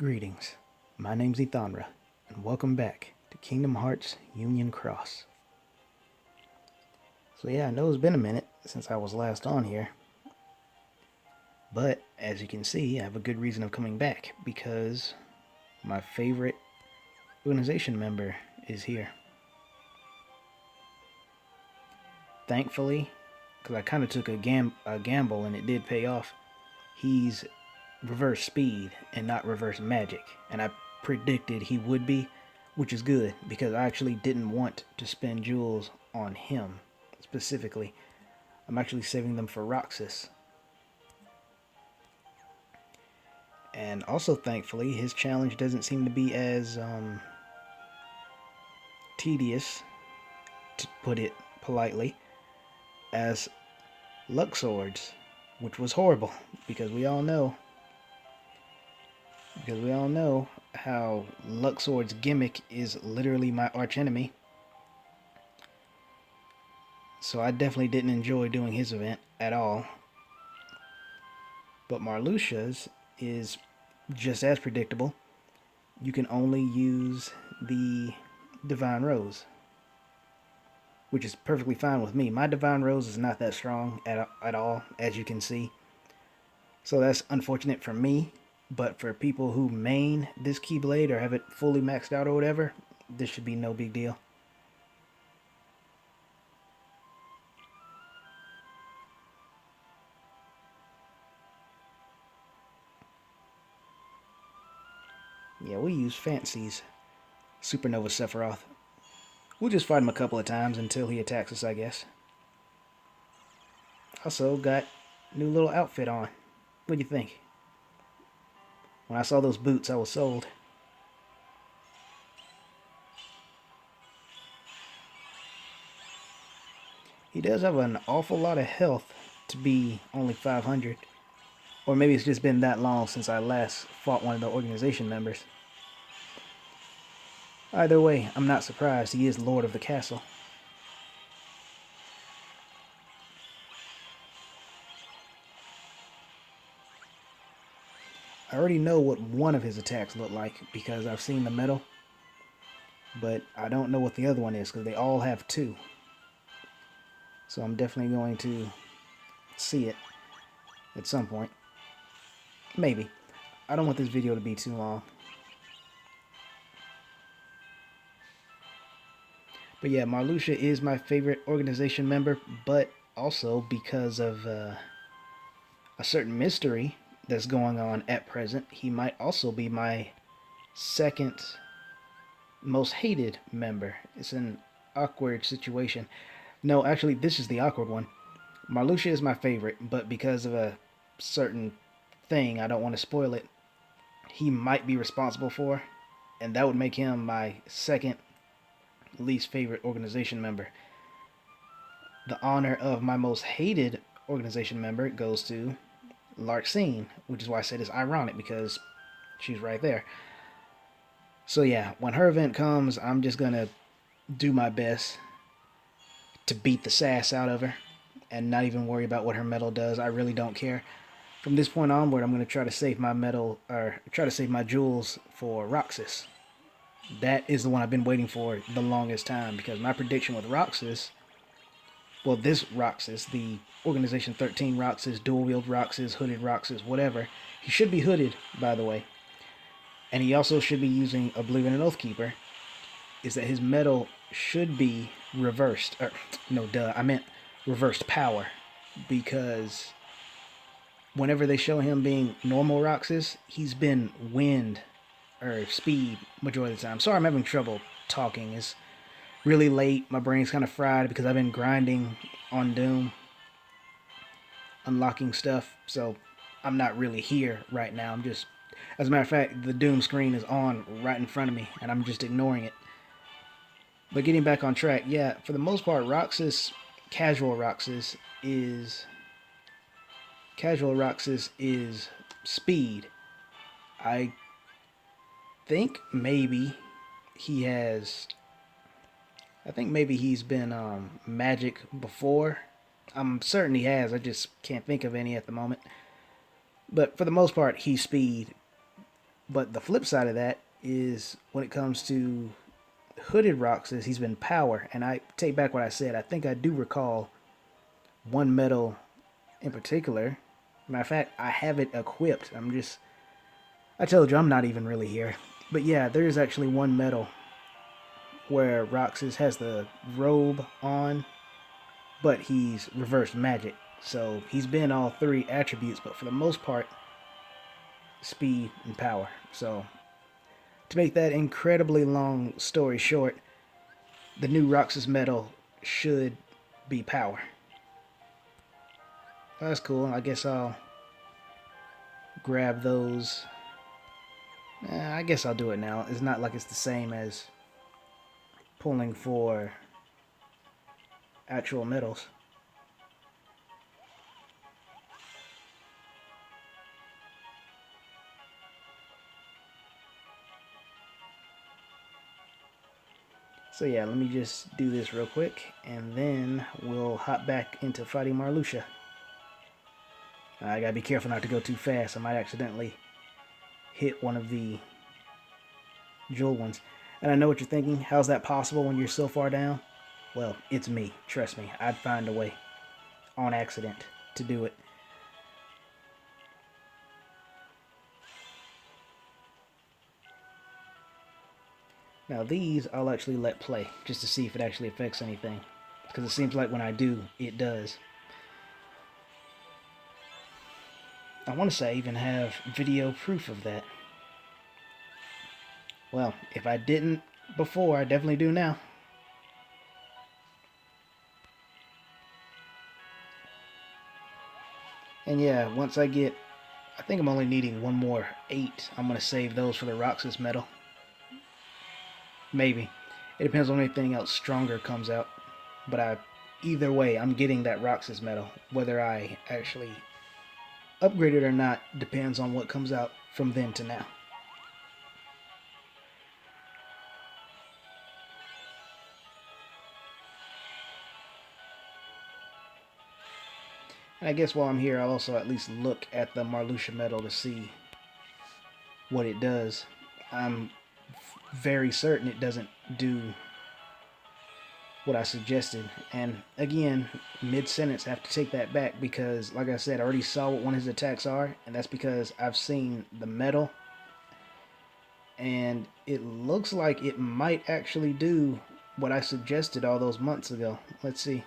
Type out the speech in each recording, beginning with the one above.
Greetings, my name's Ethanra, and welcome back to Kingdom Hearts Union Cross. So yeah, I know it's been a minute since I was last on here, but as you can see, I have a good reason of coming back, because my favorite organization member is here. Thankfully, because I kind of took a gamble and it did pay off, he's reverse speed and not reverse magic, and I predicted he would be, which is good because I actually didn't want to spend jewels on him specifically. I'm actually saving them for Roxas. And also, thankfully, his challenge doesn't seem to be as tedious, to put it politely, as Luxord's, which was horrible because we all know how Luxord's gimmick is literally my archenemy. So I definitely didn't enjoy doing his event at all. But Marluxia's is just as predictable. You can only use the Divine Rose, which is perfectly fine with me. My Divine Rose is not that strong at all, as you can see. So that's unfortunate for me. But for people who main this Keyblade or have it fully maxed out or whatever, this should be no big deal. Yeah, we use Fancy's Supernova Sephiroth. We'll just fight him a couple of times until he attacks us, I guess. Also got new little outfit on. What do you think? When I saw those boots, I was sold. He does have an awful lot of health to be only 500. Or maybe it's just been that long since I last fought one of the organization members. Either way, I'm not surprised. He is Lord of the Castle. I already know what one of his attacks look like because I've seen the medal, but I don't know what the other one is because they all have two. So I'm definitely going to see it at some point. Maybe. I don't want this video to be too long. But yeah, Marluxia is my favorite organization member, but also because of a certain mystery that's going on at present, he might also be my second most hated member. It's an awkward situation. No, actually, this is the awkward one. Marluxia is my favorite, but because of a certain thing, I don't want to spoil it, he might be responsible for, and that would make him my second least favorite organization member. The honor of my most hated organization member goes to Larxene, which is why I said it's ironic because she's right there. So yeah, when her event comes, I'm just gonna do my best to beat the sass out of her and not even worry about what her medal does. I really don't care. From this point onward, I'm gonna try to save my medal, or try to save my jewels for Roxas. That is the one I've been waiting for the longest time, because my prediction with Roxas, well, this Roxas, the Organization 13 Roxas, dual wield Roxas, hooded Roxas, whatever, he should be hooded, by the way, and he also should be using Oblivion and Oathkeeper, is that his medal should be reversed, or no, duh, I meant reversed power, because whenever they show him being normal Roxas, he's been wind or speed majority of the time. Sorry, I'm having trouble talking. It's really late. My brain's kind of fried because I've been grinding on Doom, unlocking stuff. So I'm not really here right now. I'm just, as a matter of fact, the Doom screen is on right in front of me, and I'm just ignoring it. But getting back on track, yeah, for the most part, Roxas, casual Roxas is speed. I think maybe he has, I think maybe he's been magic before. I'm certain he has. I just can't think of any at the moment. But for the most part, he's speed. But the flip side of that is when it comes to Hooded Roxas, he's been power. And I take back what I said. I think I do recall one medal in particular. Matter of fact, I have it equipped. I told you I'm not even really here. But yeah, there is actually one medal where Roxas has the robe on, but he's reversed magic. So he's been all three attributes, but for the most part, speed and power. So to make that incredibly long story short, the new Roxas medal should be power. That's cool. I guess I'll grab those. I guess I'll do it now. It's not like it's the same as pulling for actual medals. So yeah, let me just do this real quick, and then we'll hop back into fighting Marluxia. I gotta be careful not to go too fast. I might accidentally hit one of the jewel ones. And I know what you're thinking. How's that possible when you're so far down? Well, it's me. Trust me. I'd find a way on accident to do it. Now these I'll actually let play just to see if it actually affects anything. Because it seems like when I do, it does. I want to say I even have video proof of that. Well, if I didn't before, I definitely do now. And yeah, once I get, I think I'm only needing one more 8. I'm going to save those for the Roxas medal. Maybe. It depends on anything else stronger comes out. But either way, I'm getting that Roxas medal. Whether I actually upgrade it or not depends on what comes out from then to now. And I guess while I'm here, I'll also at least look at the Marluxia medal to see what it does. I'm very certain it doesn't do what I suggested. And again, mid-sentence, I have to take that back because, like I said, I already saw what one of his attacks are, and that's because I've seen the medal, and it looks like it might actually do what I suggested all those months ago. Let's see.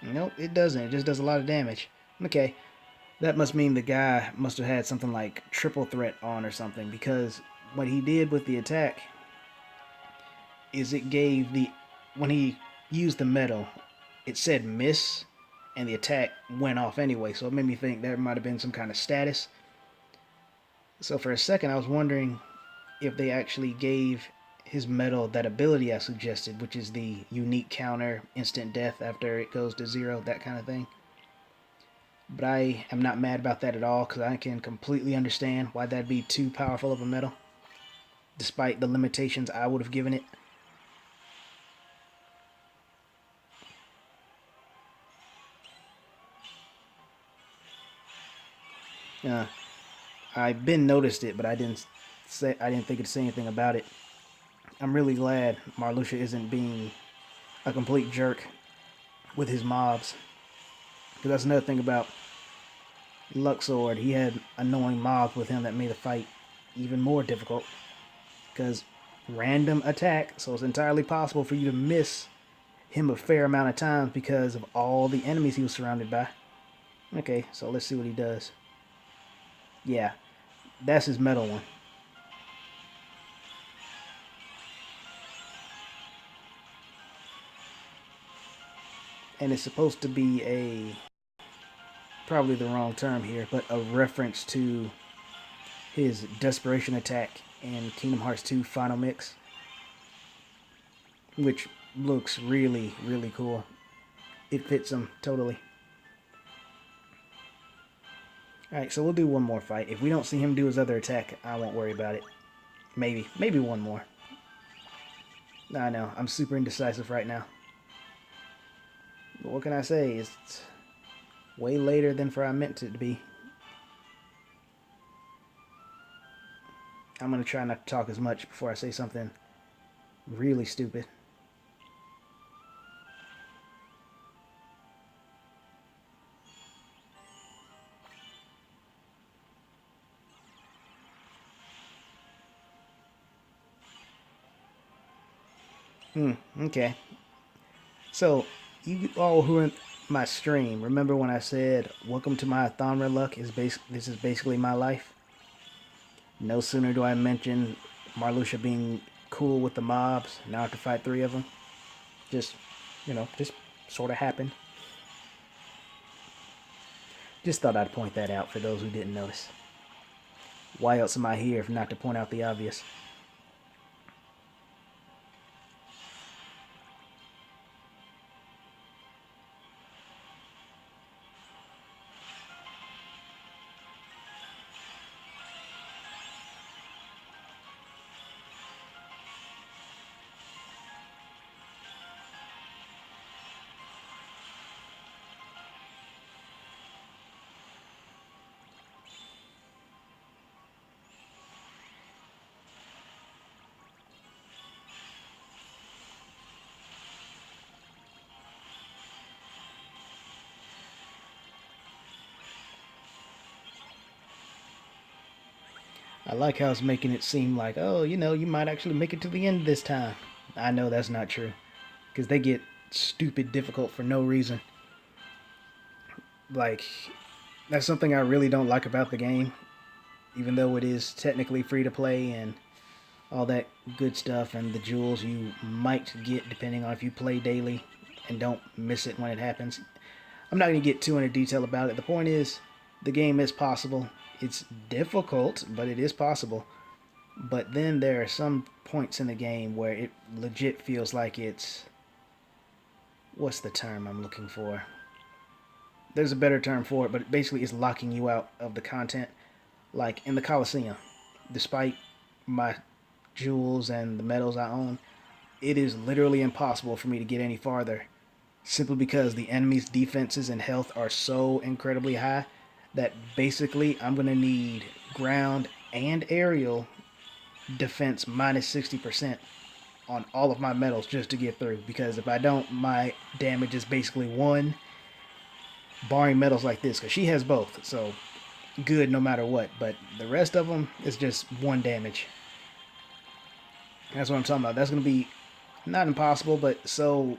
Nope, it doesn't. It just does a lot of damage. Okay, that must mean the guy must have had something like triple threat on or something, because what he did with the attack is it gave the, when he used the medal, it said miss, and the attack went off anyway, so it made me think there might have been some kind of status. So for a second I was wondering if they actually gave his medal that ability I suggested, which is the unique counter, instant death after it goes to 0, that kind of thing. But I am not mad about that at all, because I can completely understand why that'd be too powerful of a medal, despite the limitations I would have given it. Uh, I've been noticed it, but I didn't think to say anything about it. I'm really glad Marluxia isn't being a complete jerk with his mobs, because that's another thing about Luxord. He had annoying mobs with him that made the fight even more difficult, because random attack, so it's entirely possible for you to miss him a fair amount of times because of all the enemies he was surrounded by. Okay, so let's see what he does. Yeah, that's his metal one. And it's supposed to be a, probably the wrong term here, but a reference to his desperation attack in Kingdom Hearts 2 Final Mix, which looks really, really cool. It fits him totally. Alright, so we'll do one more fight. If we don't see him do his other attack, I won't worry about it. Maybe one more. I know, I'm super indecisive right now. But what can I say? It's way later than for I meant it to be. I'm gonna try not to talk as much before I say something really stupid. Okay. So, you all who are in my stream, remember when I said, "Welcome to my Thomra luck"? This is basically my life. No sooner do I mention Marluxia being cool with the mobs. Now I have to fight three of them. Just, just sort of happened. Just thought I'd point that out for those who didn't notice. Why else am I here if not to point out the obvious? I like how it's making it seem like, oh, you might actually make it to the end this time. I know that's not true. Because they get stupid difficult for no reason. Like, that's something I really don't like about the game. Even though it is technically free to play and all that good stuff and the jewels you might get depending on if you play daily and don't miss it when it happens. I'm not going to get too into detail about it. The point is, the game is possible. It's difficult, but it is possible. But then there are some points in the game where it legit feels like it's... What's the term I'm looking for? There's a better term for it, but basically it's locking you out of the content. Like in the Coliseum, despite my jewels and the medals I own, it is literally impossible for me to get any farther simply because the enemy's defenses and health are so incredibly high that basically I'm going to need ground and aerial defense minus 60% on all of my medals just to get through, because if I don't, my damage is basically 1, barring medals like this, because she has both, so good no matter what, but the rest of them is just 1 damage. That's what I'm talking about. That's going to be not impossible, but so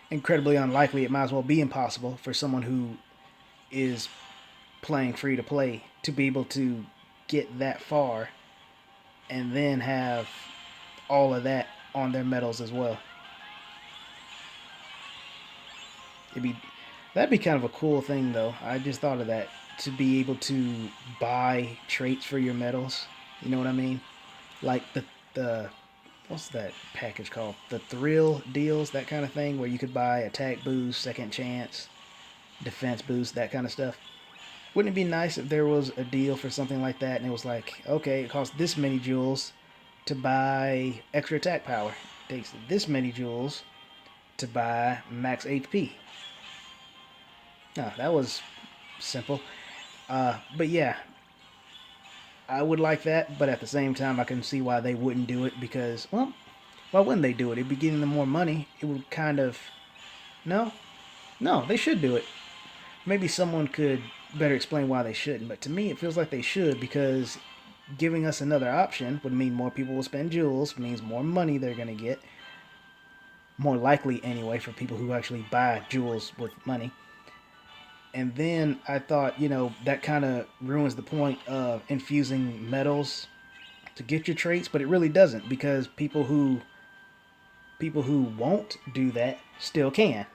incredibly unlikely it might as well be impossible for someone who is playing free to play to be able to get that far and then have all of that on their medals as well. That'd be kind of a cool thing though. I just thought of that, to be able to buy traits for your medals. You know what I mean? Like the what's that package called? The thrill deals, that kind of thing, where you could buy attack boost, second chance, defense boost, that kind of stuff. Wouldn't it be nice if there was a deal for something like that and it was like, okay, it costs this many jewels to buy extra attack power. It takes this many jewels to buy max HP. No, that was simple. But yeah, I would like that, but at the same time, I can see why they wouldn't do it because, well, why wouldn't they do it? It'd be getting them more money. It would kind of... No? No, they should do it. Maybe someone could better explain why they shouldn't, but to me it feels like they should, because giving us another option would mean more people will spend jewels, means more money they're going to get. More likely, anyway, for people who actually buy jewels with money. And then I thought, that kind of ruins the point of infusing metals to get your traits, but it really doesn't, because people who won't do that still can.